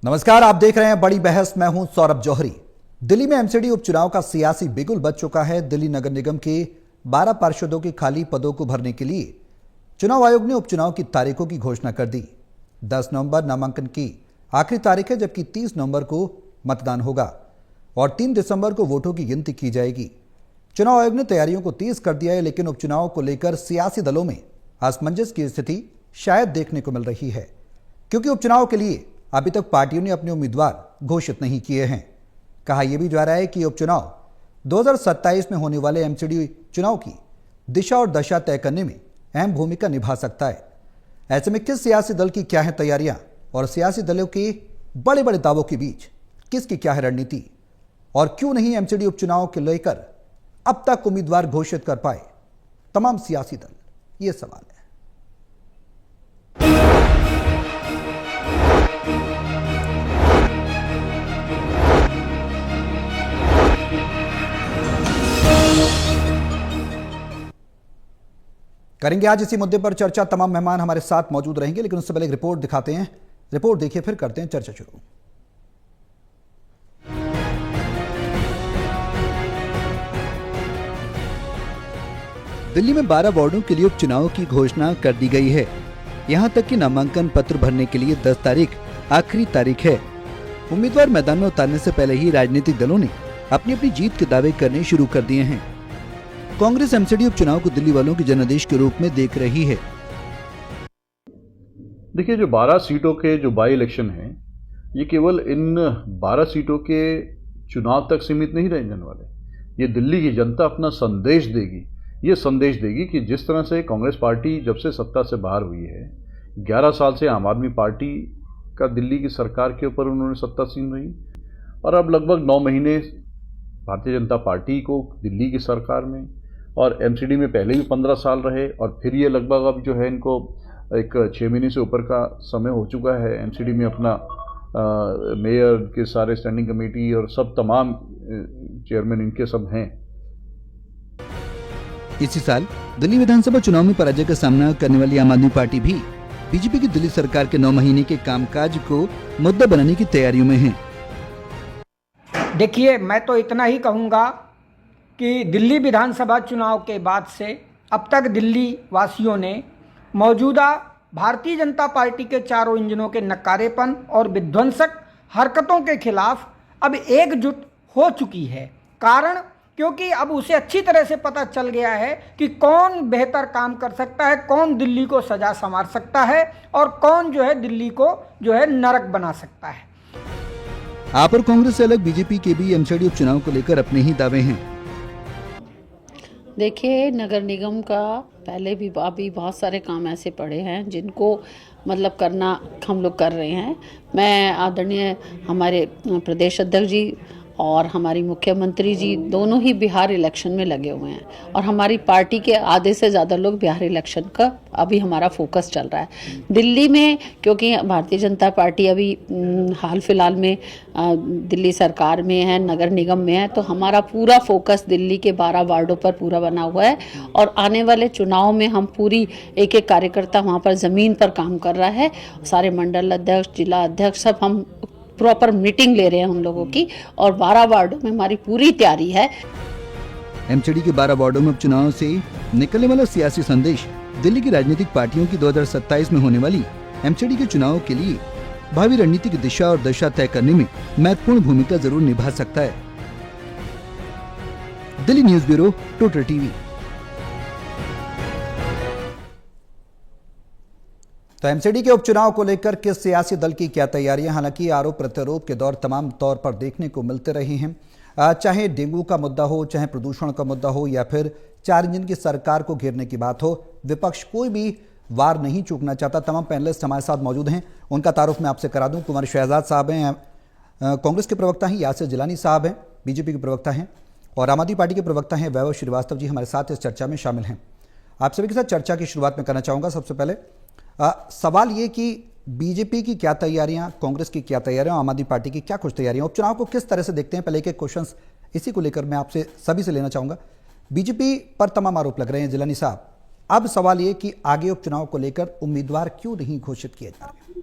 नमस्कार, आप देख रहे हैं बड़ी बहस। मैं हूं सौरभ जौहरी। दिल्ली में एमसीडी उपचुनाव का सियासी बिगुल बज चुका है। दिल्ली नगर निगम के 12 पार्षदों के खाली पदों को भरने के लिए चुनाव आयोग ने उपचुनाव की तारीखों की घोषणा कर दी। 10 नवंबर नामांकन की आखिरी तारीख है, जबकि 30 नवंबर को मतदान होगा और 3 दिसंबर को वोटों की गिनती की जाएगी। चुनाव आयोग ने तैयारियों को तेज कर दिया है, लेकिन उपचुनाव को लेकर सियासी दलों में असमंजस की स्थिति शायद देखने को मिल रही है, क्योंकि उपचुनाव के लिए अभी तक पार्टियों ने अपने उम्मीदवार घोषित नहीं किए हैं। कहा यह भी जा रहा है कि उपचुनाव 2027 में होने वाले एमसीडी चुनाव की दिशा और दशा तय करने में अहम भूमिका निभा सकता है। ऐसे में किस सियासी दल की क्या है तैयारियां और सियासी दलों के बड़े बड़े दावों के बीच किसकी क्या है रणनीति, और क्यों नहीं एमसीडी उपचुनाव के लेकर अब तक उम्मीदवार घोषित कर पाए तमाम सियासी दल, ये सवाल है। करेंगे आज इसी मुद्दे पर चर्चा। तमाम मेहमान हमारे साथ मौजूद रहेंगे, लेकिन उससे पहले एक रिपोर्ट दिखाते हैं। रिपोर्ट देखिए, फिर करते हैं चर्चा शुरू। दिल्ली में 12 वार्डों के लिए उपचुनाव की घोषणा कर दी गई है। यहां तक कि नामांकन पत्र भरने के लिए 10 तारीख आखिरी तारीख है। उम्मीदवार मैदान में उतारने से पहले ही राजनीतिक दलों ने अपनी अपनी जीत के दावे करने शुरू कर दिए हैं। कांग्रेस एमसीडी उपचुनाव को दिल्ली वालों के जनादेश के रूप में देख रही है। देखिए, जो 12 सीटों के जो बाई इलेक्शन हैं, ये केवल इन 12 सीटों के चुनाव तक सीमित नहीं रहने वाले। ये दिल्ली की जनता अपना संदेश देगी। ये संदेश देगी कि जिस तरह से कांग्रेस पार्टी जब से सत्ता से बाहर हुई है, 11 साल से आम आदमी पार्टी का दिल्ली की सरकार के ऊपर उन्होंने सत्तासीन रही, और अब लगभग 9 महीने भारतीय जनता पार्टी को दिल्ली की सरकार में, और एमसीडी में पहले भी 15 साल रहे, और फिर ये लगभग अब जो है इनको एक 6 महीने से ऊपर का समय हो चुका है एमसीडी में अपना मेयर के सारे स्टैंडिंग कमेटी और सब तमाम चेयरमैन इनके सब हैं। इसी साल दिल्ली विधानसभा चुनाव में पराजय का सामना करने वाली आम आदमी पार्टी भी बीजेपी की दिल्ली सरकार के 9 महीने के कामकाज को मुद्दा बनाने की तैयारियों में है। देखिए, मैं तो इतना ही कहूँगा कि दिल्ली विधानसभा चुनाव के बाद से अब तक दिल्ली वासियों ने मौजूदा भारतीय जनता पार्टी के चारों इंजनों के नकारेपन और विध्वंसक हरकतों के खिलाफ अब एकजुट हो चुकी है। कारण क्योंकि अब उसे अच्छी तरह से पता चल गया है कि कौन बेहतर काम कर सकता है, कौन दिल्ली को सजा संवार सकता है और कौन जो है दिल्ली को जो है नरक बना सकता है। आप और कांग्रेस से अलग बीजेपी के भी एमसीडी उपचुनाव को लेकर अपने ही दावे हैं। देखिए, नगर निगम का पहले भी अभी बहुत सारे काम ऐसे पड़े हैं जिनको मतलब करना हम लोग कर रहे हैं। मैं आदरणीय हमारे प्रदेश अध्यक्ष जी और हमारी मुख्यमंत्री जी दोनों ही बिहार इलेक्शन में लगे हुए हैं, और हमारी पार्टी के आधे से ज़्यादा लोग बिहार इलेक्शन का अभी हमारा फोकस चल रहा है। दिल्ली में क्योंकि भारतीय जनता पार्टी अभी हाल फिलहाल में दिल्ली सरकार में है, नगर निगम में है, तो हमारा पूरा फोकस दिल्ली के 12 वार्डों पर पूरा बना हुआ है, और आने वाले चुनाव में हम पूरी एक एक कार्यकर्ता वहाँ पर ज़मीन पर काम कर रहा है। सारे मंडल अध्यक्ष, जिला अध्यक्ष सब हम प्रॉपर मीटिंग ले रहे हैं उन लोगों की, और 12 वार्डों में हमारी पूरी तैयारी है। एमसीडी के 12 वार्डों में उपचुनाव से निकलने वाला सियासी संदेश दिल्ली की राजनीतिक पार्टियों की 2027 में होने वाली एमसीडी के चुनाव के लिए भावी रणनीति की दिशा और दशा तय करने में महत्वपूर्ण भूमिका जरूर निभा सकता है। Delhi news bureau, total TV. तो एमसीडी के उपचुनाव को लेकर किस सियासी दल की क्या तैयारियां? हालांकि आरोप प्रत्यारोप के दौर तमाम तौर पर देखने को मिलते रहे हैं, चाहे डेंगू का मुद्दा हो, चाहे प्रदूषण का मुद्दा हो, या फिर 4 इंजन की सरकार को घेरने की बात हो। विपक्ष कोई भी वार नहीं चूकना चाहता। तमाम पैनलिस्ट हमारे साथ मौजूद हैं, उनका तारुफ मैं आपसे करा दूं। कुंवर शहजाद साहब हैं, कांग्रेस के प्रवक्ता हैं। यासिर जिलानी साहब हैं, बीजेपी के प्रवक्ता हैं, और आम आदमी पार्टी के प्रवक्ता हैं वैभव श्रीवास्तव जी हमारे साथ इस चर्चा में शामिल हैं। आप सभी के साथ चर्चा की शुरुआत में करना चाहूँगा। सबसे पहले सवाल ये कि बीजेपी की क्या तैयारियां, कांग्रेस की क्या तैयारियां, आम आदमी पार्टी की क्या कुछ तैयारियां, उपचुनाव को किस तरह से देखते हैं? पहले एक क्वेश्चंस इसी को लेकर मैं आपसे सभी से लेना चाहूंगा। बीजेपी पर तमाम आरोप लग रहे हैं जिलानी साहब। अब सवाल ये कि आगे उपचुनाव को लेकर उम्मीदवार क्यों नहीं घोषित किए जा रहे?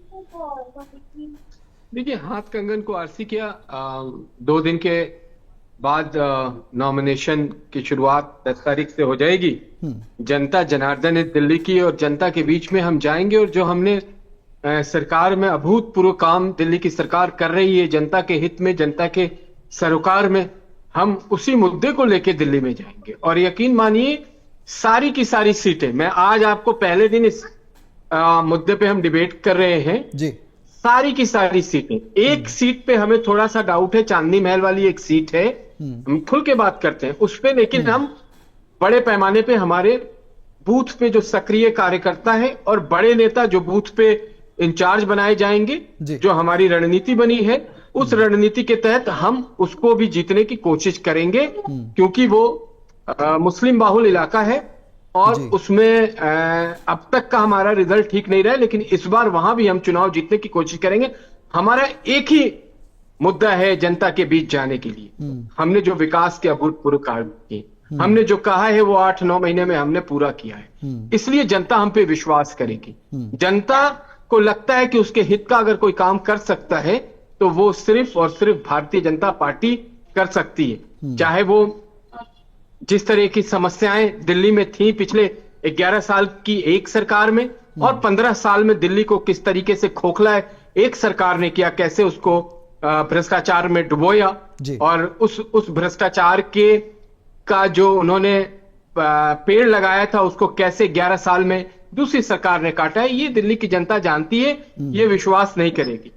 देखिए, हाथ कंगन को आरसी किया। 2 दिन के बाद नॉमिनेशन की शुरुआत 10 तारीख से हो जाएगी। जनता जनार्दन है दिल्ली की, और जनता के बीच में हम जाएंगे, और जो हमने सरकार में अभूतपूर्व काम दिल्ली की सरकार कर रही है जनता के हित में, जनता के सरोकार में, हम उसी मुद्दे को लेके दिल्ली में जाएंगे। और यकीन मानिए, सारी की सारी सीटें, मैं आज आपको पहले दिन इस मुद्दे पे हम डिबेट कर रहे हैं जी, सारी की सारी सीटें, एक सीट पे हमें थोड़ा सा डाउट है, चांदनी महल वाली एक सीट है, हम खुल के बात करते हैं उस पे, लेकिन हम बड़े पैमाने पे हमारे बूथ पे जो सक्रिय कार्यकर्ता है और बड़े नेता जो बूथ पे इंचार्ज बनाए जाएंगे, जो हमारी रणनीति बनी है, उस रणनीति के तहत हम उसको भी जीतने की कोशिश करेंगे, क्योंकि वो मुस्लिम बाहुल इलाका है और उसमें अब तक का हमारा रिजल्ट ठीक नहीं रहा, लेकिन इस बार वहां भी हम चुनाव जीतने की कोशिश करेंगे। हमारा एक ही मुद्दा है जनता के बीच जाने के लिए। हमने जो विकास के अभूतपूर्व कार्य किए, हमने जो कहा है वो 8-9 महीने में हमने पूरा किया है, इसलिए जनता हम पे विश्वास करेगी। जनता को लगता है कि उसके हित का अगर कोई काम कर सकता है तो वो सिर्फ और सिर्फ भारतीय जनता पार्टी कर सकती है। चाहे वो जिस तरह की समस्याएं दिल्ली में थी पिछले 11 साल की एक सरकार में, और 15 साल में दिल्ली को किस तरीके से खोखला एक सरकार ने किया, कैसे उसको भ्रष्टाचार में डुबोया, और उस भ्रष्टाचार के का जो उन्होंने पेड़ लगाया था उसको कैसे 11 साल में दूसरी सरकार ने काटा है, ये दिल्ली की जनता जानती है, ये विश्वास नहीं करेगी।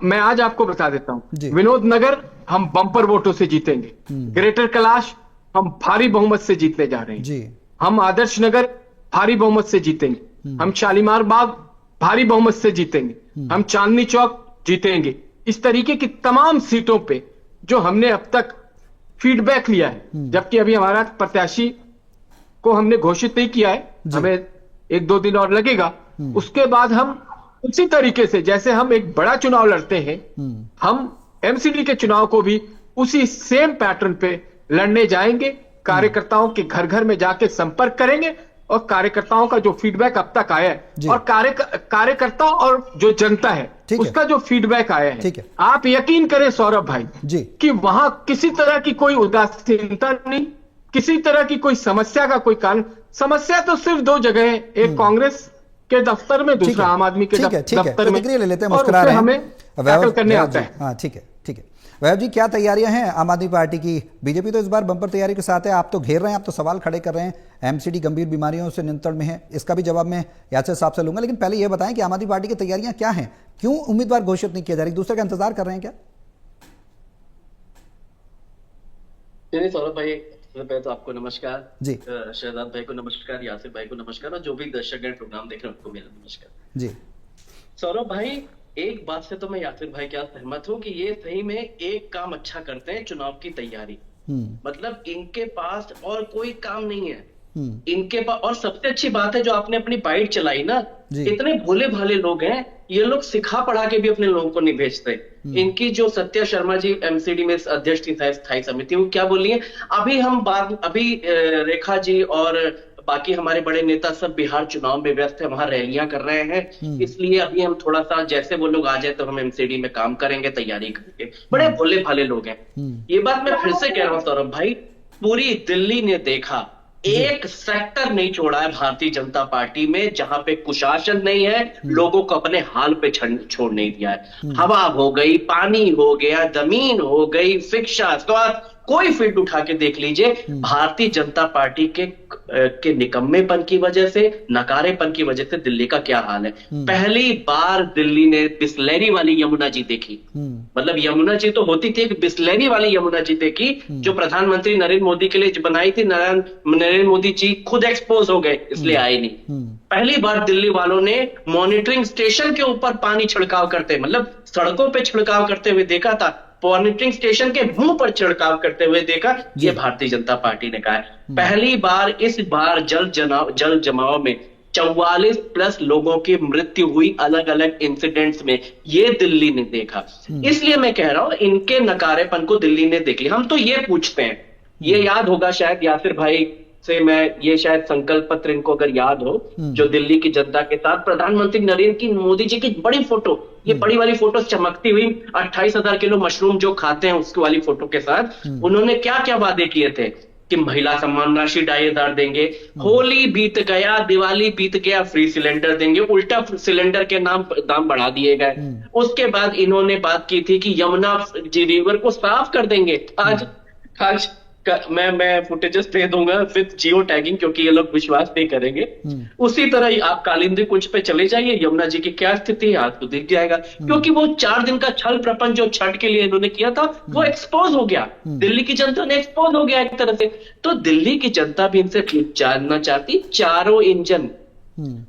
मैं आज आपको बता देता हूं, विनोद नगर हम बम्पर वोटों से जीतेंगे, ग्रेटर कैलाश हम भारी बहुमत से जीतने जा रहे हैं, हम आदर्श नगर भारी बहुमत से जीतेंगे, हम शालीमार बाग भारी बहुमत से जीतेंगे, हम चांदनी चौक जीतेंगे। इस तरीके की तमाम सीटों पे जो हमने अब तक फीडबैक लिया है, जबकि अभी हमारा प्रत्याशी को हमने घोषित नहीं किया है, हमें 1-2 दिन और लगेगा, उसके बाद हम उसी तरीके से जैसे हम एक बड़ा चुनाव लड़ते हैं, हम एमसीडी के चुनाव को भी उसी सेम पैटर्न पे लड़ने जाएंगे। कार्यकर्ताओं के घर घर में जाके संपर्क करेंगे, और कार्यकर्ताओं का जो फीडबैक अब तक आया है, और कार्यकर्ता और जो जनता है उसका जो फीडबैक आया है, आप यकीन करें सौरभ भाई कि वहां किसी तरह की कोई उदासीनता नहीं, किसी तरह की कोई समस्या का कोई कारण, समस्या तो सिर्फ 2 जगह है, एक कांग्रेस के दफ्तर में, दूसरा आम आदमी के दफ्तर में, ले लेते हैं, और उससे हमें टैकल करने आता है। हाँ, ठीक है। वैभव जी, क्या तैयारियां हैं आम आदमी पार्टी की? बीजेपी तो इस बार बम्पर तैयारी के साथ है, आप तो घेर रहे हैं, आप तो सवाल खड़े कर रहे हैं, एमसीडी गंभीर बीमारियों से नियंत्रण में है, इसका भी जवाब मैं यासर साहब से लूंगा, लेकिन पहले यह बताएं कि आम आदमी पार्टी की तैयारियां क्या हैं, क्यों उम्मीदवार घोषित नहीं किया जा रही, दूसरे का इंतजार कर रहे हैं क्या? नहीं सौरभ भाई, पहले तो आपको नमस्कार जी, शहजाद भाई को नमस्कार, यासिर भाई को नमस्कार, और जो भी दर्शक प्रोग्राम देख रहे हैं उनको मेरा नमस्कार जी। सौरभ भाई, एक बात से तो मैं यासिर भाई के साथ सहमत हूँ कि ये सही में एक काम अच्छा करते हैं, चुनाव की तैयारी। मतलब इनके पास और कोई काम नहीं है इनके पास। और सबसे अच्छी बात है जो आपने अपनी बाइट चलाई ना, इतने भोले भाले लोग हैं, ये लोग सिखा पढ़ा के भी अपने लोगों को नहीं भेजते। इनकी जो सत्या शर्मा जी एमसीडी में अध्यक्ष थी स्थायी समिति, वो क्या बोल रही है, अभी रेखा जी और बाकी हमारे बड़े नेता सब बिहार चुनाव में व्यस्त है, वहां रैलियां कर रहे हैं, इसलिए अभी हम थोड़ा सा जैसे वो लोग आ जाए तो हम एमसीडी में काम करेंगे, तैयारी करेंगे। बड़े भोले भाले लोग हैं। ये बात मैं फिर से कह रहा हूँ सौरभ भाई, पूरी दिल्ली ने देखा, एक सेक्टर नहीं छोड़ा है भारतीय जनता पार्टी में जहां पे कुशासन नहीं है, लोगों को अपने हाल पे छोड़ नहीं दिया है। हवा हो गई, पानी हो गया, जमीन हो गई, शिक्षा, स्वास्थ्य, कोई फील्ड उठा के देख लीजिए, भारतीय जनता पार्टी के निकम्मेपन की वजह से, नकारेपन की वजह से दिल्ली का क्या हाल है। पहली बार दिल्ली ने बिस्लेरी वाली यमुना जी देखी, मतलब यमुना जी तो होती थी, एक बिस्लेरी वाली यमुना जी देखी जो प्रधानमंत्री नरेंद्र मोदी के लिए बनाई थी। नरेंद्र मोदी जी खुद एक्सपोज हो गए, इसलिए आए नहीं। पहली बार दिल्ली वालों ने मॉनिटरिंग स्टेशन के ऊपर पानी छिड़काव करते, मतलब सड़कों पे छिड़काव करते हुए देखा था, मॉनिटरिंग स्टेशन के मुंह पर छिड़काव करते हुए देखा। ये भारतीय जनता पार्टी ने कहा है। पहली बार इस बार जल जमाव में 44+ लोगों की मृत्यु हुई अलग अलग इंसिडेंट्स में, ये दिल्ली ने देखा। इसलिए मैं कह रहा हूं इनके नकारेपन को दिल्ली ने देख लिया। हम तो ये पूछते हैं, ये याद होगा शायद यासिर भाई से मैं ये शायद संकल्प पत्र इनको अगर याद हो, जो दिल्ली की जनता के साथ प्रधानमंत्री नरेंद्र मोदी जी की बड़ी फोटो, ये बड़ी वाली फोटो चमकती हुई 28,000 किलो मशरूम जो खाते हैं उसकी वाली फोटो के साथ उन्होंने क्या क्या वादे किए थे कि महिला सम्मान राशि 2,500 देंगे, होली बीत गया, दिवाली बीत गया, फ्री सिलेंडर देंगे, उल्टा सिलेंडर के दाम बढ़ा दिए गए। उसके बाद इन्होंने बात की थी कि यमुना रिवर को साफ कर देंगे। आज मैं फुटेजेस दे दूंगा विद जियो टैगिंग, क्योंकि ये लोग विश्वास नहीं करेंगे। उसी तरह आप कालिंदी कुंज पे चले जाइए, यमुना जी की क्या स्थिति है आपको दिख जाएगा, क्योंकि वो 4 दिन का छल प्रपंच जो छठ के लिए इन्होंने किया था वो एक्सपोज हो गया, दिल्ली की जनता ने एक्सपोज हो गया एक तरह से। तो दिल्ली की जनता भी इनसे जानना चाहती, चारों इंजन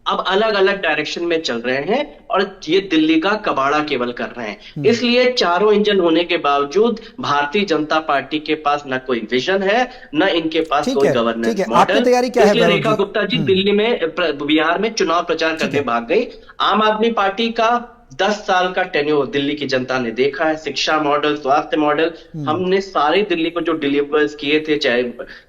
अब अलग अलग डायरेक्शन में चल रहे हैं और ये दिल्ली का कबाड़ा केवल कर रहे हैं। इसलिए चारों इंजन होने के बावजूद भारतीय जनता पार्टी के पास न कोई विजन है, न इनके पास कोई गवर्नेंस मॉडल। इसलिए रेखा गुप्ता जी दिल्ली में, बिहार में चुनाव प्रचार करने भाग गई। आम आदमी पार्टी का 10 साल का टेन्योर दिल्ली की जनता ने देखा है, शिक्षा मॉडल, स्वास्थ्य मॉडल, हमने सारे दिल्ली को जो डिलीवर्स किए थे, चाहे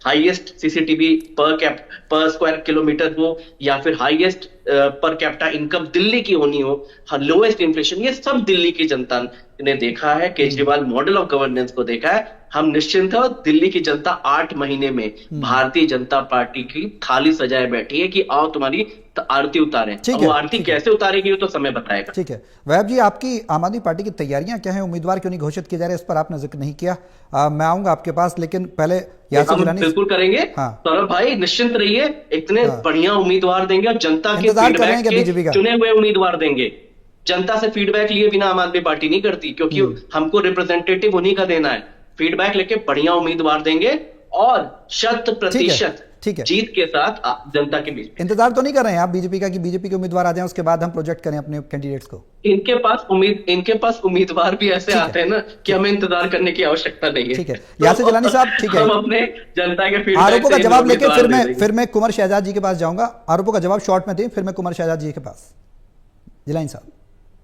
हाईएस्ट सीसीटीवी पर स्क्वायर किलोमीटर हो या फिर highest per capita income Delhi की होनी हो, लोएस्ट इन्फ्लेशन, ये सब दिल्ली की जनता ने देखा है। केजरीवाल मॉडल ऑफ गवर्नेंस को देखा है। हम निश्चिंत है, दिल्ली की जनता 8 महीने में भारतीय जनता पार्टी की थाली सजाए बैठी है कि आओ तुम्हारी आरती उतारें। वो आरती कैसे उतारेगी वो तो समय बताएगा। ठीक है वैभव जी, आपकी आम आदमी पार्टी की तैयारियां क्या हैं? उम्मीदवार क्यों नहीं घोषित किए जा रहे, इस पर आपने जिक्र नहीं किया। मैं आऊंगा आपके पास, लेकिन पहले यासिर जिलानी। बिल्कुल करेंगे सौरभ भाई, निश्चिंत रहिए, इतने बढ़िया उम्मीदवार देंगे और जनता के फीडबैक के चुने हुए उम्मीदवार देंगे। जनता से फीडबैक लिए बिना आम आदमी पार्टी नहीं करती, क्योंकि हमको रिप्रेजेंटेटिव उन्हीं का देना है। फीडबैक लेके बढ़िया उम्मीदवार देंगे और 100% जीत के साथ जनता के बीच। इंतजार तो नहीं कर रहे हैं आप बीजेपी का कि बीजेपी के उम्मीदवार आ जाएं, उसके बाद हम प्रोजेक्ट करें अपने कैंडिडेट्स को? इनके पास उम्मीदवार भी ऐसे आते हैं ना कि हमें इंतजार करने की आवश्यकता नहीं है। ठीक है यासिर जिलानी साहब, ठीक है, हम अपने जनता के फीडबैक आरोपों का जवाब लेके फिर मैं कुंवर शहजाद जी के पास जाऊंगा। आरोपों का जवाब शॉर्ट में दें, फिर मैं कुंवर शहजाद जी के पास। जिलानी साहब।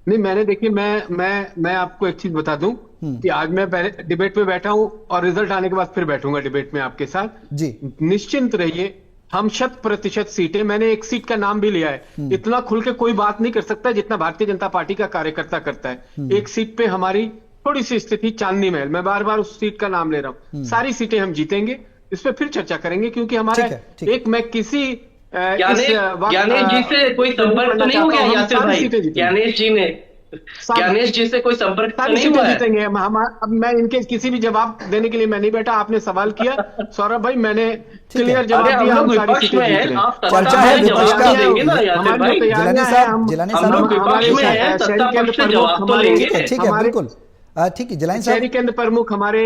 नहीं, मैंने देखिए, मैं आपको एक चीज बता दूं कि आज मैं पहले डिबेट में बैठा हूं और रिजल्ट आने के बाद फिर बैठूंगा डिबेट में आपके साथ जी। निश्चिंत रहिए, हम 100% सीटें, मैंने एक सीट का नाम भी लिया है, इतना खुल के कोई बात नहीं कर सकता जितना भारतीय जनता पार्टी का कार्यकर्ता करता है। एक सीट पे हमारी थोड़ी सी स्थिति चांदनी महल, मैं बार बार उस सीट का नाम ले रहा हूं। सारी सीटें हम जीतेंगे, इस पर फिर चर्चा करेंगे, क्योंकि हमारा एक, मैं किसी ज्ञानेश जी से कोई संपर्क तो नहीं हो गया यासिर भाई? ज्ञानेश जी से कोई संपर्क नहीं हुआ है? जीतेंगे हम। अब मैं इनके किसी भी जवाब देने के लिए मैं नहीं बैठा। आपने सवाल किया सौरभ भाई, मैंने क्लियर जवाब दिया। हम सारी सीटें जीत रहे हैं। चर्चा है विपक्ष का, देंगे ना यासिर भाई? जिलानी साहब, हम लोग विपक्ष में हैं, सत्ता पक्ष से जवाब तो लेंगे। ठीक है, बिल्कुल ठीक है। जिलानी साहब, शहरी केंद्र प्रमुख हमारे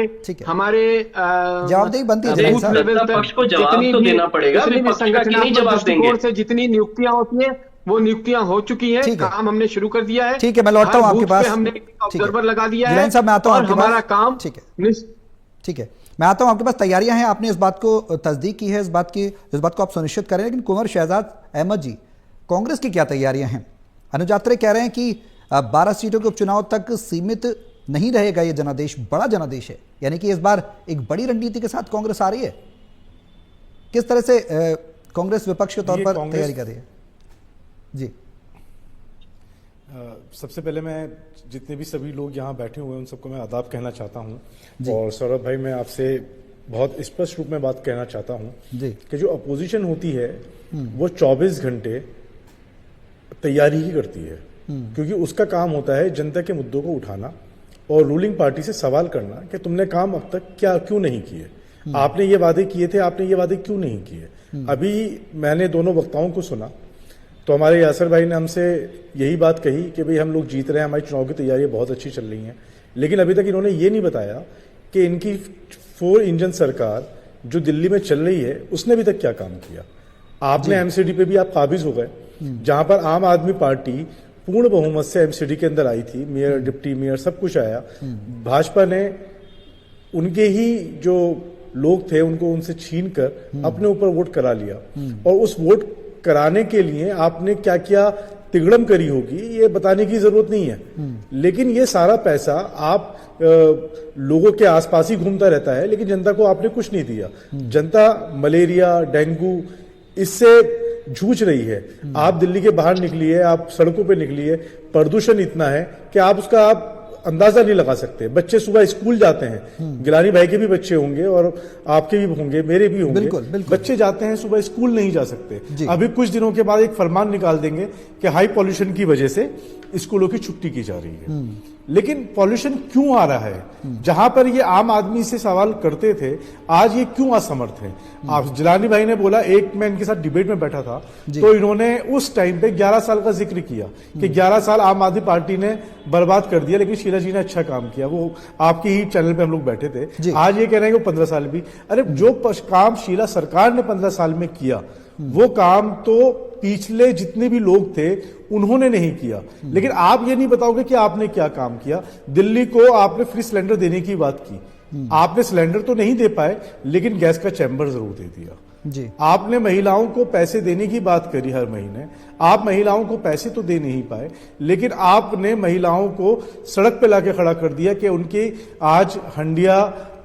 जवाबदेही बनती है जिलानी साहब, पक्ष को जवाब तो देना पड़ेगा, विपक्ष का नहीं जवाब देंगे। से जितनी नियुक्तियां होती हैं वो नियुक्तियां हो चुकी हैं, काम हमने शुरू कर दिया है। ठीक है, मैं लौटता हूं आपके पास। हमने ऑब्जर्वर लगा दिया है। जिलानी साहब, मैं आता हूं आपके पास। हमारा काम ठीक है, मैं आता हूं आपके पास। तैयारियां हैं, आपने इस बात को तस्दीक की है, इस बात को आप सुनिश्चित करें। लेकिन कुंवर शहजाद अहमद जी, कांग्रेस की क्या तैयारियां हैं? अनुज आत्रे कह रहे हैं कि 12 सीटों के उपचुनाव तक सीमित नहीं रहेगा ये जनादेश, बड़ा जनादेश है, यानी कि इस बार एक बड़ी रणनीति के साथ कांग्रेस आ रही है। किस तरह से कांग्रेस विपक्ष के तौर पर तैयारी कर रही है? जी सबसे पहले मैं जितने भी सभी लोग यहाँ बैठे हुए हैं उन सबको मैं आदाब कहना चाहता हूँ। और सौरभ भाई, मैं आपसे बहुत स्पष्ट रूप में बात कहना चाहता हूँ कि जो अपोजिशन होती है वो 24 घंटे तैयारी ही करती है, क्योंकि उसका काम होता है जनता के मुद्दों को उठाना और रूलिंग पार्टी से सवाल करना कि तुमने काम अब तक क्यों नहीं किए, आपने ये वादे किए थे, आपने ये वादे क्यों नहीं किए। अभी मैंने दोनों वक्ताओं को सुना तो हमारे यासिर भाई ने हमसे यही बात कही कि भाई हम लोग जीत रहे हैं, हमारी चुनाव की तैयारियां बहुत अच्छी चल रही हैं, लेकिन अभी तक इन्होंने ये नहीं बताया कि इनकी 4 इंजन सरकार जो दिल्ली में चल रही है उसने अभी तक क्या काम किया। आपने एमसीडी पे भी आप काबिज हो गए, जहां पर आम आदमी पार्टी पूर्ण बहुमत से एमसीडी के अंदर आई थी, मेयर, डिप्टी मेयर सब कुछ आया। भाजपा ने उनके ही जो लोग थे उनको उनसे छीन कर अपने ऊपर वोट करा लिया, और उस वोट कराने के लिए आपने क्या किया तिगड़म करी होगी ये बताने की जरूरत नहीं है, लेकिन ये सारा पैसा आप लोगों के आसपास ही घूमता रहता है, लेकिन जनता को आपने कुछ नहीं दिया। जनता मलेरिया, डेंगू इससे जूझ रही है। आप दिल्ली के बाहर निकलिए, आप सड़कों पे निकलिए, प्रदूषण इतना है कि आप उसका अंदाजा नहीं लगा सकते। बच्चे सुबह स्कूल जाते हैं, गिलानी भाई के भी बच्चे होंगे और आपके भी होंगे, मेरे भी होंगे। बिल्कुल, बिल्कुल। बच्चे जाते हैं सुबह स्कूल नहीं जा सकते। अभी कुछ दिनों के बाद एक फरमान निकाल देंगे कि हाई पॉल्यूशन की वजह से स्कूलों की छुट्टी की जा रही है। लेकिन पॉल्यूशन क्यों आ रहा है? जहां पर ये आम आदमी से सवाल करते थे, आज ये क्यों असमर्थ है? आप जिलानी भाई ने बोला, एक मैं इनके साथ डिबेट में बैठा था तो इन्होंने उस टाइम पे 11 साल का जिक्र किया कि 11 साल आम आदमी पार्टी ने बर्बाद कर दिया, लेकिन शीला जी ने अच्छा काम किया। वो आपके ही चैनल पे हम लोग बैठे थे। आज ये कह रहे हैं कि वो 15 साल भी, अरे जो काम शीला सरकार ने 15 साल में किया वो काम तो पिछले जितने भी लोग थे उन्होंने नहीं किया। लेकिन आप ये नहीं बताओगे कि आपने क्या काम किया। दिल्ली को आपने फ्री सिलेंडर देने की बात की, आपने सिलेंडर तो नहीं दे पाए, लेकिन गैस का चैम्बर जरूर दे दिया जी। आपने महिलाओं को पैसे देने की बात करी हर महीने, आप महिलाओं को पैसे तो दे नहीं पाए, लेकिन आपने महिलाओं को सड़क पे लाके खड़ा कर दिया कि उनकी आज हंडिया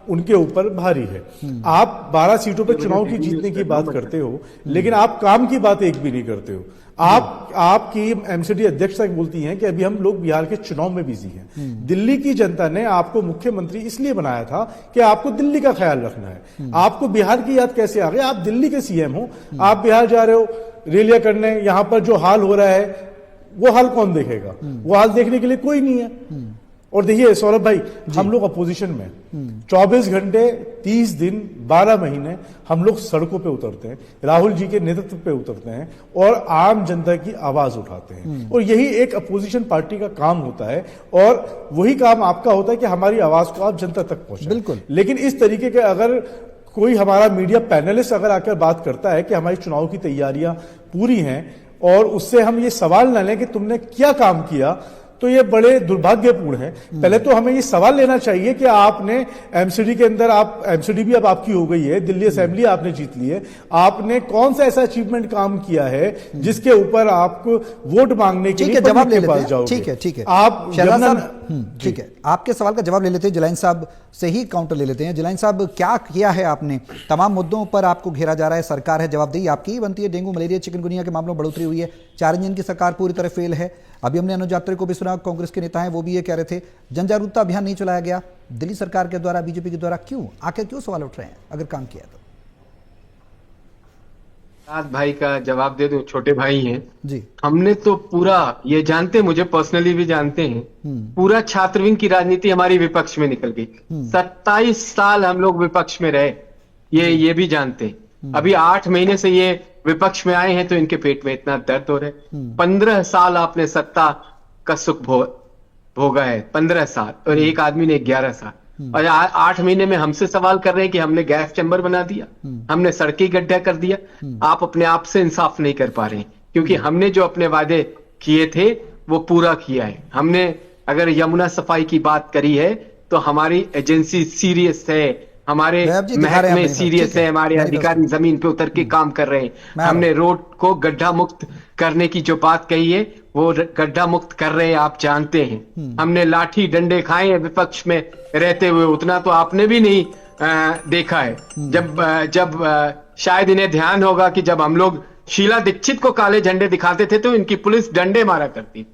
उनके ऊपर भारी है। आप 12 सीटों पर चुनाव की जीतने की बात करते हो, लेकिन आप काम की बात एक भी नहीं करते हो। आपकी एमसीडी अध्यक्ष तक बोलती हैं कि अभी हम लोग बिहार के चुनाव में बिजी हैं। दिल्ली की जनता ने आपको मुख्यमंत्री इसलिए बनाया था कि आपको दिल्ली का ख्याल रखना है। आपको बिहार की याद कैसे आ गई? आप दिल्ली के सीएम हो, आप बिहार जा रहे हो रैलियां करने, यहां पर जो हाल हो रहा है वो हाल कौन देखेगा? वो हाल देखने के लिए कोई नहीं है। और देखिए सौरभ भाई, हम लोग अपोजिशन में 24 घंटे 30 दिन 12 महीने हम लोग सड़कों पे उतरते हैं, राहुल जी के नेतृत्व पे उतरते हैं और आम जनता की आवाज उठाते हैं। और यही एक अपोजिशन पार्टी का काम होता है और वही काम आपका होता है कि हमारी आवाज को आप जनता तक पहुंचाएं। बिल्कुल। लेकिन इस तरीके के अगर कोई हमारा मीडिया पैनलिस्ट अगर आकर बात करता है कि हमारी चुनाव की तैयारियां पूरी हैं और उससे हम ये सवाल न लें कि तुमने क्या काम किया, तो ये बड़े दुर्भाग्यपूर्ण है। पहले तो हमें ये सवाल लेना चाहिए कि आपने एमसीडी के अंदर, आप एमसीडी भी अब आपकी हो गई है, दिल्ली असेंबली आपने जीत ली है, आपने कौन सा ऐसा अचीवमेंट काम किया है जिसके ऊपर आपको वोट मांगने के लिए जवाब ले लेते हैं। ठीक है, ठीक है, आप शहजाद साहब, ठीक है, आपके सवाल का जवाब ले लेते हैं। जिलानी साहब से ही काउंटर ले लेते हैं। जिलानी साहब, क्या किया है आपने? तमाम मुद्दों पर आपको घेरा जा रहा है, सरकार है, जवाबदेही आपकी ही बनती है। डेंगू, मलेरिया, चिकनगुनिया के मामलों में बढ़ोतरी हुई है, 4 इंजन की सरकार पूरी तरह फेल है। अभी हमने अनुज यात्री को भी सुना, कांग्रेस के नेता हैं, वो भी ये कह रहे थे जन जागरूकता अभियान नहीं चलाया गया दिल्ली सरकार के द्वारा, बीजेपी के द्वारा। क्यों, आखिर क्यों सवाल उठ रहे हैं अगर काम किया तो? भाई का जवाब दे दूं, छोटे भाई हैं जी। हमने तो पूरा ये जानते, मुझे पर्सनली भी जानते हैं, पूरा छात्रविंग की राजनीति हमारी विपक्ष में निकल गई। 27 साल हम लोग विपक्ष में रहे, ये भी जानते हैं। अभी 8 महीने से ये विपक्ष में आए हैं तो इनके पेट में इतना दर्द हो रहा है। 15 साल आपने सत्ता का सुख भोगा है, 15 साल, और एक आदमी ने 11 साल। और 8 महीने में हमसे सवाल कर रहे हैं कि हमने गैस चैम्बर बना दिया, हमने सड़कें गड्ढा कर दिया। आप अपने आप से इंसाफ नहीं कर पा रहे हैं, क्योंकि हमने जो अपने वादे किए थे वो पूरा किया है। हमने अगर यमुना सफाई की बात करी है तो हमारी एजेंसी सीरियस है, हमारे महकमे सीरियस है, हमारे अधिकारी जमीन पे उतर के काम कर रहे हैं। हमने रोड को गड्ढा मुक्त करने की जो बात कही है वो गड्ढा मुक्त कर रहे हैं, आप जानते हैं। हमने लाठी डंडे खाए हैं विपक्ष में रहते हुए, उतना तो आपने भी नहीं देखा है। जब शायद इन्हें ध्यान होगा कि जब हम लोग शीला दीक्षित को काले झंडे दिखाते थे तो इनकी पुलिस डंडे मारा करती,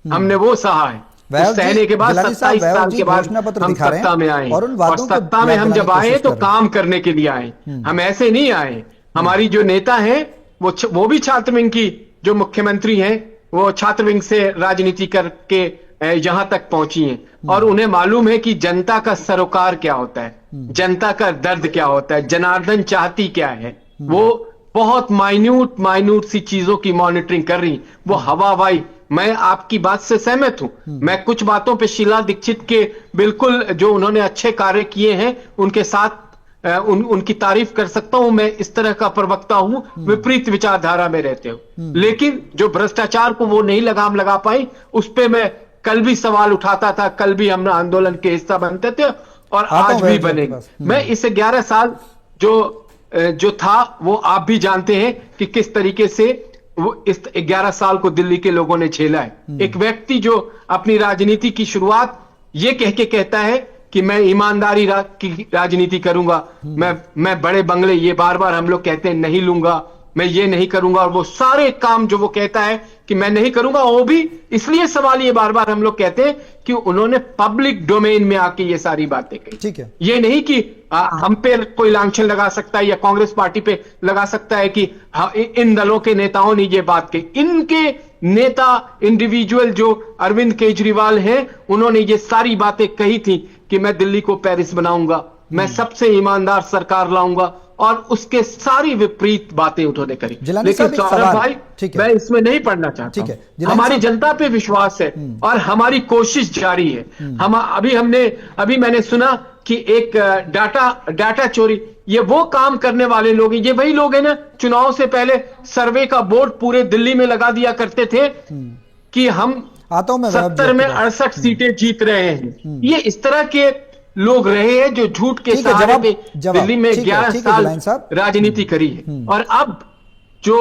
हमने वो सहा है। सहने के बाद 27 साल के बाद हम सत्ता में आए, और सत्ता में हम जब आए तो काम करने के लिए आए, हम ऐसे नहीं आए। हमारी जो नेता है वो भी छात्रविंग की जो मुख्यमंत्री हैं, वो छात्रविंग से राजनीति करके यहां तक पहुंची हैं, और उन्हें मालूम है कि जनता का सरोकार क्या होता है, जनता का दर्द क्या होता है, जनार्दन चाहती क्या है। वो बहुत माइन्यूट सी चीजों की मॉनिटरिंग कर रही। वो हवाई, मैं आपकी बात से सहमत हूं। मैं कुछ बातों पे शीला दीक्षित के बिल्कुल जो उन्होंने अच्छे कार्य किए हैं उनके साथ उनकी तारीफ कर सकता हूं। मैं इस तरह का प्रवक्ता हूं, विपरीत विचारधारा में रहते हो, लेकिन जो भ्रष्टाचार को वो नहीं लगाम लगा पाई, उस पे मैं कल भी सवाल उठाता था, कल भी हम आंदोलन के हिस्सा बनते थे और आज भी बनेंगे। मैं इस 11 साल जो था वो आप भी जानते हैं कि किस तरीके से वो इस 11 साल को दिल्ली के लोगों ने झेला है। एक व्यक्ति जो अपनी राजनीति की शुरुआत ये कह के कहता है कि मैं ईमानदारी की राजनीति करूंगा, मैं बड़े बंगले, ये बार बार हम लोग कहते हैं, नहीं लूंगा, मैं ये नहीं करूंगा, और वो सारे काम जो वो कहता है कि मैं नहीं करूंगा, वो भी इसलिए सवाल ये बार बार हम लोग कहते हैं कि उन्होंने पब्लिक डोमेन में आके ये सारी बातें कही। ठीक है, ये नहीं कि हम पे कोई लांछन लगा सकता है या कांग्रेस पार्टी पे लगा सकता है कि इन दलों के नेताओं ने ये बात कही। इनके नेता इंडिविजुअल जो अरविंद केजरीवाल हैं, उन्होंने ये सारी बातें कही थी कि मैं दिल्ली को पेरिस बनाऊंगा, मैं सबसे ईमानदार सरकार लाऊंगा, और उसके सारी विपरीत बातें उन्होंने करी। लेकिन सौरभ भाई, मैं इसमें नहीं पढ़ना चाहता हूं। हमारी जनता पे विश्वास है और हमारी कोशिश जारी है। अभी मैंने सुना कि एक डाटा चोरी, ये वो काम करने वाले लोग हैं, ये वही लोग हैं ना, चुनाव से पहले सर्वे का बोर्ड पूरे दिल्ली में लगा दिया करते थे कि हम 70 में 68 सीटें जीत रहे हैं। ये इस तरह के लोग रहे हैं जो झूठ के सहारे पे दिल्ली में 11 साल राजनीति करी है। और अब जो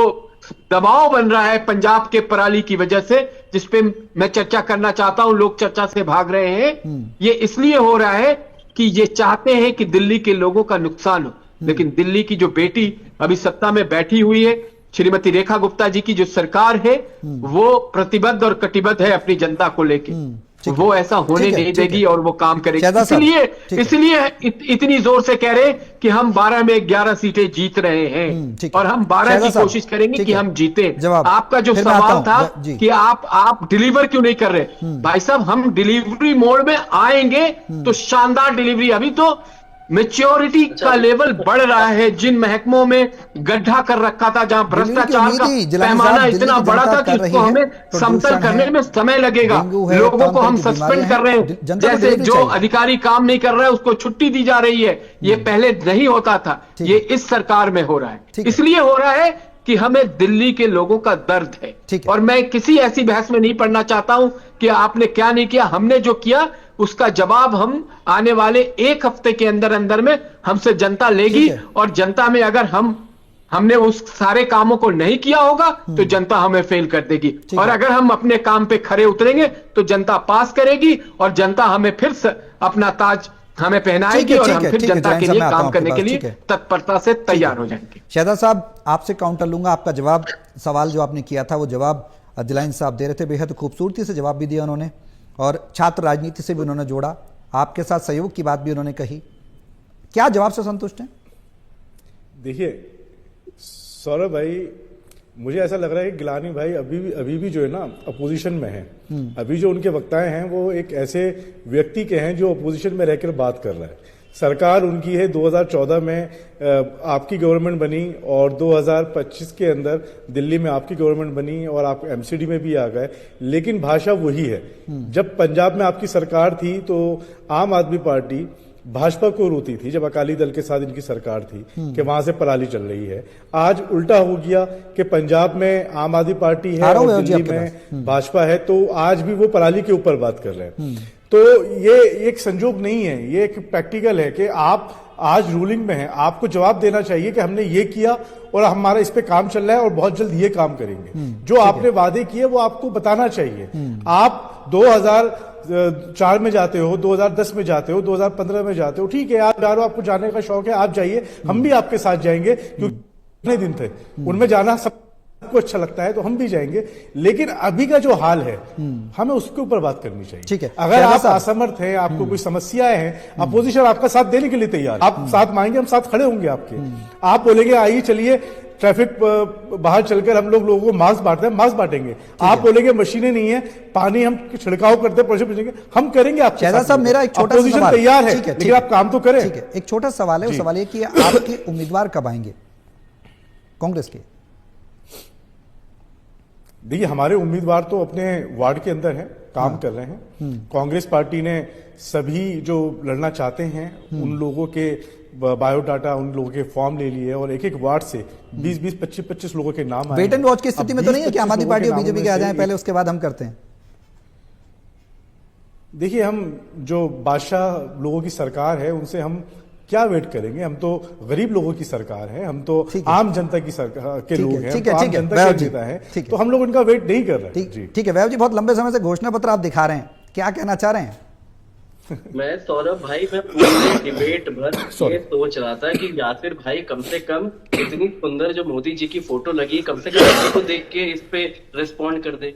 दबाव बन रहा है पंजाब के पराली की वजह से, जिसपे मैं चर्चा करना चाहता हूं, लोग चर्चा से भाग रहे हैं, ये इसलिए हो रहा है कि ये चाहते हैं कि दिल्ली के लोगों का नुकसान हो। लेकिन दिल्ली की जो बेटी अभी सत्ता में बैठी हुई है, श्रीमती रेखा गुप्ता जी की जो सरकार है, वो प्रतिबद्ध और कटिबद्ध है अपनी जनता को लेकर। वो ऐसा होने नहीं देगी और वो काम करेगी। इसलिए इतनी जोर से कह रहे हैं कि हम 12 में 11 सीटें जीत रहे हैं और हम 12 की कोशिश करेंगे कि हम जीते। आपका जो सवाल था कि आप डिलीवर क्यों नहीं कर रहे, भाई साहब, हम डिलीवरी मोड में आएंगे तो शानदार डिलीवरी। अभी तो मैच्योरिटी का लेवल बढ़ रहा है। जिन महकमों में गड्ढा कर रखा था, जहां भ्रष्टाचार का पैमाना इतना बड़ा था कि उसको हमें समतल करने में समय लगेगा, लोगों को हम सस्पेंड कर रहे हैं। जैसे जो अधिकारी काम नहीं कर रहा है उसको छुट्टी दी जा रही है, ये पहले नहीं होता था, ये इस सरकार में हो रहा है। इसलिए हो रहा है कि हमें दिल्ली के लोगों का दर्द है। और मैं किसी ऐसी बहस में नहीं पड़ना चाहता हूं कि आपने क्या नहीं किया। हमने जो किया उसका जवाब हम आने वाले एक हफ्ते के अंदर में हमसे जनता लेगी, और जनता में अगर हमने उस सारे कामों को नहीं किया होगा तो जनता हमें फेल कर देगी, और अगर हम अपने काम पे खरे उतरेंगे तो जनता पास करेगी और जनता हमें फिर अपना ताज हमें पहनाएगी और हम फिर जनता के लिए काम करने के लिए तत्परता से तैयार हो जाएंगे। शहजाद साहब, आपसे काउंटर लूंगा। आपका जवाब, सवाल जो आपने किया था वो जवाब दिलाइन साहब दे रहे थे, बेहद खूबसूरती से जवाब भी दिया उन्होंने, और छात्र राजनीति से भी उन्होंने जोड़ा, आपके साथ सहयोग की बात भी उन्होंने कही। क्या जवाब से संतुष्ट हैं? देखिए सौरभ भाई, मुझे ऐसा लग रहा है कि गिलानी भाई अभी भी जो है ना अपोजिशन में हैं। अभी जो उनके वक्ताएं हैं वो एक ऐसे व्यक्ति के हैं जो अपोजिशन में रहकर बात कर रहा है। सरकार उनकी है 2014 में आपकी गवर्नमेंट बनी और 2025 के अंदर दिल्ली में आपकी गवर्नमेंट बनी और आप एमसीडी में भी आ गए, लेकिन भाषा वही है। जब पंजाब में आपकी सरकार थी तो आम आदमी पार्टी भाजपा को रोती थी, जब अकाली दल के साथ इनकी सरकार थी, कि वहां से पराली चल रही है। आज उल्टा हो गया कि पंजाब में आम आदमी पार्टी है और दिल्ली में भाजपा है, तो आज भी वो पराली के ऊपर बात कर रहे हैं। तो ये एक संजोग नहीं है, ये एक प्रैक्टिकल है कि आप आज रूलिंग में हैं, आपको जवाब देना चाहिए कि हमने ये किया और हमारा इस पे काम चल रहा है और बहुत जल्द ये काम करेंगे। जो आपने वादे किए वो आपको बताना चाहिए। आप 2004 में जाते हो, 2010 में जाते हो, 2015 में जाते हो, ठीक है, आप जा रहे हो, आपको जाने का शौक है, आप जाइए, हम भी आपके साथ जाएंगे, क्योंकि कितने दिन थे उनमें जाना सबको अच्छा लगता है, तो हम भी जाएंगे। लेकिन अभी का जो हाल है हमें उसके ऊपर बात करनी चाहिए। ठीक है, अगर आप असमर्थ हैं, आपको कोई समस्याएं हैं, अपोजिशन आपका साथ देने के लिए तैयार है, आप साथ मांगेंगे, हम साथ खड़े होंगे आपके। आप बोलेंगे आइए चलिए ट्रैफिक बाहर चलकर हम लोगों को मास्क बांटते हैं, मास्क बांटेंगे। आप बोलेंगे मशीनें नहीं है, पानी हम छिड़काव करते हैं, प्रोजेक्ट भेजेंगे, हम करेंगे। आप शहजाद साहब, मेरा एक छोटा अपोजिशन तैयार है, लेकिन आप काम तो करें। ठीक है, एक छोटा सवाल है, वो सवाल ये कि आपके उम्मीदवार कब आएंगे कांग्रेस के? देखिए, हमारे उम्मीदवार तो अपने वार्ड के अंदर हैं, काम कर रहे हैं। कांग्रेस पार्टी ने सभी जो लड़ना चाहते हैं उन लोगों के बायोडाटा, उन लोगों के फॉर्म ले लिए और एक एक वार्ड से 20-20, 25-25 लोगों के नाम आए। वेट एंड वॉच की स्थिति में तो नहीं है कि आम आदमी पार्टी और बीजेपी के आ जाएं पहले, उसके बाद हम करते हैं? देखिए, हम जो बादशाह लोगों की सरकार है उनसे हम क्या वेट करेंगे? हम तो गरीब लोगों की सरकार है, हम तो आम जनता की सरकार के लोग हैं, ठीक है, आम जनता के नेता हैं, तो हम लोग उनका वेट नहीं कर रहे हैं। ठीक है वैभव जी, बहुत लंबे समय से घोषणा पत्र आप दिखा रहे हैं, क्या कहना चाह रहे हैं? मैं सौरभ भाई, मैं पूरे डिबेट भर ये सोच रहा था कि यासिर भाई कम से कम इतनी सुंदर जो मोदी जी की फोटो लगी, कम से कम इसी को देख के इस पे रिस्पॉन्ड कर दे।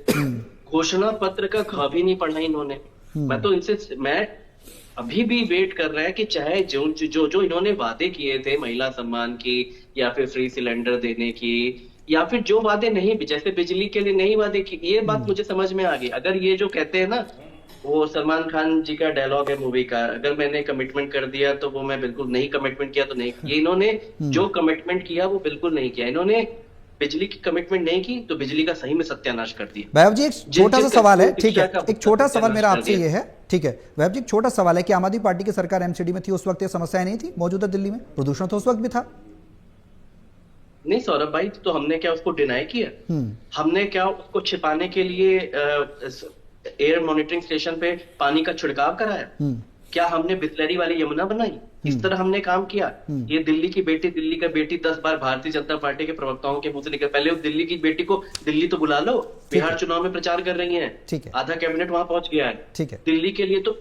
घोषणा पत्र का खा भी नहीं पढ़ा इन्होंने। मैं अभी भी वेट कर रहा है कि चाहे जो इन्होंने वादे किए थे महिला सम्मान की, या फिर फ्री सिलेंडर देने की, या फिर जो वादे नहीं, जैसे बिजली के लिए नहीं वादे की, ये बात मुझे समझ में आ गई। अगर ये जो कहते हैं ना, वो सलमान खान जी का डायलॉग है मूवी का, अगर मैंने कमिटमेंट कर दिया तो वो मैं बिल्कुल नहीं, कमिटमेंट किया तो नहीं। ये इन्होंने जो कमिटमेंट किया वो बिल्कुल नहीं किया। इन्होंने बिजली की कमिटमेंट नहीं की तो बिजली का सही में सत्यानाश कर दिया। वैभव जी, एक छोटा सा सवाल है, ठीक है, एक छोटा सवाल मेरा आपसे ये है, ठीक है वैभव जी, एक छोटा सवाल है कि आम आदमी पार्टी की सरकार एमसीडी में थी, उस वक्त ये समस्याएं नहीं थी मौजूदा दिल्ली में? प्रदूषण तो उस वक्त भी था। नहीं सौरभ भाई, तो हमने क्या उसको डिनाई किया? हमने क्या उसको छिपाने के लिए एयर मॉनिटरिंग स्टेशन पे पानी का छिड़काव कराया? क्या हमने बिस्लरी वाली यमुना बनाई? इस तरह हमने काम किया। ये दिल्ली की बेटी 10 बार भारतीय जनता पार्टी के प्रवक्ताओं के मुंह से निकल, पहले उस दिल्ली की बेटी को दिल्ली तो बुला लो, बिहार चुनाव में प्रचार कर रही है, आधा कैबिनेट वहां पहुंच गया है दिल्ली के लिए। तो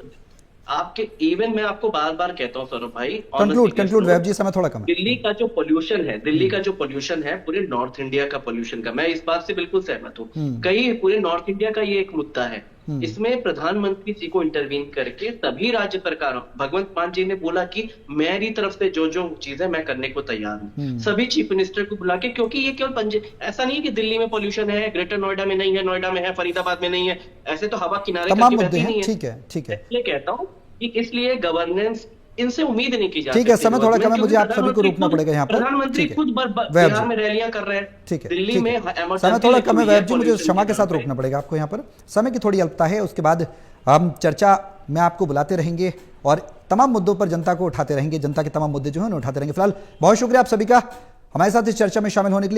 आपके इवन मैं आपको बार बार कहता हूँ सौरभ भाई, कंक्लूड वैभव जी, समय थोड़ा कम है। दिल्ली का जो पोल्यूशन है पूरे नॉर्थ इंडिया का पोल्यूशन का, मैं इस बात से बिल्कुल सहमत हूँ। कई पूरे नॉर्थ इंडिया का ये एक मुद्दा है। इसमें प्रधानमंत्री जी को इंटरवीन करके सभी राज्य सरकारों, भगवंत मान जी ने बोला कि मेरी तरफ से जो जो चीजें मैं करने को तैयार हूँ, सभी चीफ मिनिस्टर को बुला के, क्योंकि ये केवल ऐसा नहीं है कि दिल्ली में पोल्यूशन है, ग्रेटर नोएडा में नहीं है, नोएडा में है, फरीदाबाद में नहीं है, ऐसे तो हवा किनारे करके बहती नहीं है। ठीक है, इसलिए कहता हूँ कि इसलिए गवर्नेंस इनसे उम्मीद नहीं की जाती। ठीक है, समय थोड़ा कम है, मुझे आप सभी को रोकना पड़ेगा यहाँ पर। प्रधानमंत्री खुद बिहार में रैलियां कर रहे हैं, ठीक है, दिल्ली में समय थोड़ा कम है वैभव जी, मुझे क्षमा के साथ रोकना पड़ेगा आपको यहाँ पर, समय की थोड़ी अल्पता है। उसके बाद हम चर्चा में आपको बुलाते रहेंगे और तमाम मुद्दों पर जनता को उठाते रहेंगे, जनता के तमाम मुद्दे जो है उन्हें उठाते रहेंगे। फिलहाल बहुत शुक्रिया आप सभी का हमारे साथ इस चर्चा में शामिल होने के लिए।